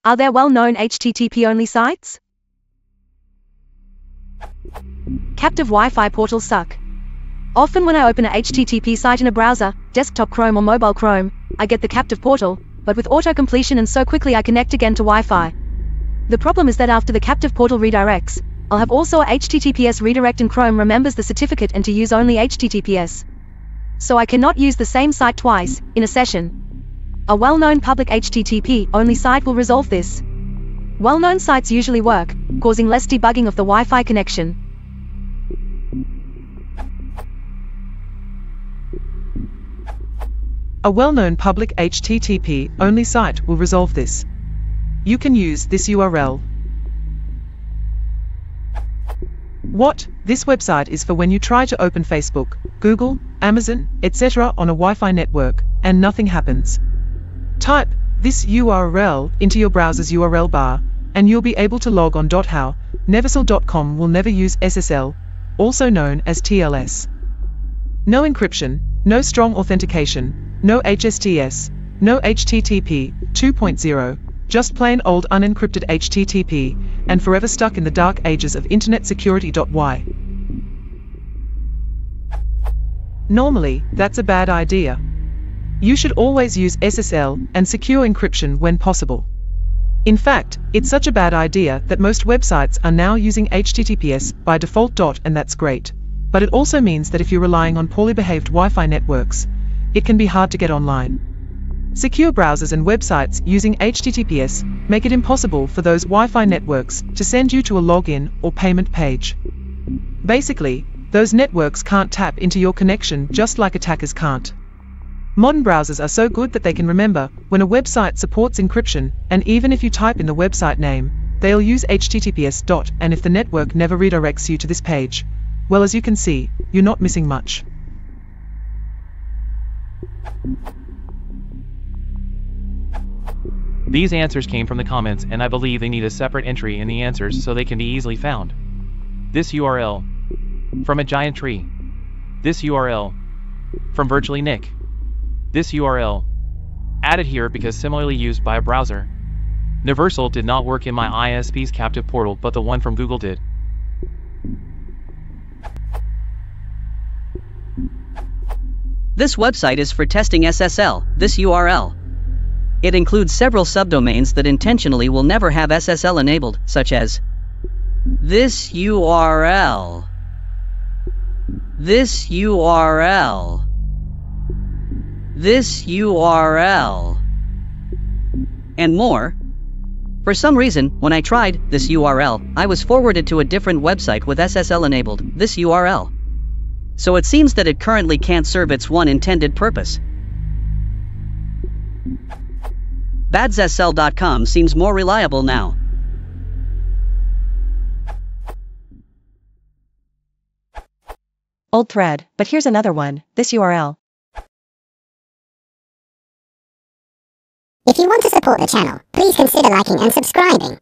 Are there well-known HTTP-only sites? Captive Wi-Fi portals suck. Often when I open a HTTP site in a browser, desktop Chrome or mobile Chrome, I get the captive portal, but with auto-completion and so quickly I connect again to Wi-Fi. The problem is that after the captive portal redirects, I'll have also a HTTPS redirect and Chrome remembers the certificate and to use only HTTPS. So I cannot use the same site twice, in a session. A well-known public HTTP-only site will resolve this. Well-known sites usually work, causing less debugging of the Wi-Fi connection. A well-known public HTTP-only site will resolve this. You can use this URL. What? This website is for when you try to open Facebook, Google, Amazon, etc. on a Wi-Fi network, and nothing happens. Type this URL into your browser's URL bar, and you'll be able to log on. How? Neversal.com will never use SSL, also known as TLS. No encryption, no strong authentication, no HSTS, no HTTP 2.0, just plain old unencrypted HTTP, and forever stuck in the dark ages of internet security. Why? Normally, that's a bad idea. You should always use SSL and secure encryption when possible. In fact, it's such a bad idea that most websites are now using HTTPS by default. And that's great. But it also means that if you're relying on poorly behaved Wi-Fi networks, it can be hard to get online. Secure browsers and websites using HTTPS make it impossible for those Wi-Fi networks to send you to a login or payment page. Basically, those networks can't tap into your connection just like attackers can't. Modern browsers are so good that they can remember when a website supports encryption, and even if you type in the website name, they'll use HTTPS. And if the network never redirects you to this page, well, as you can see, you're not missing much. These answers came from the comments, and I believe they need a separate entry in the answers so they can be easily found. This URL. From a giant tree. This URL. From virtually Nick. This URL. Added here because similarly used by a browser. Neversal did not work in my ISP's captive portal, but the one from Google did. This website is for testing SSL, this URL. It includes several subdomains that intentionally will never have SSL enabled, such as this URL, this URL, this URL, and more. For some reason, when I tried this URL, I was forwarded to a different website with SSL enabled, this URL. So it seems that it currently can't serve its one intended purpose. BadSSL.com seems more reliable now. Old thread, but here's another one, this URL. If you want to support the channel, please consider liking and subscribing.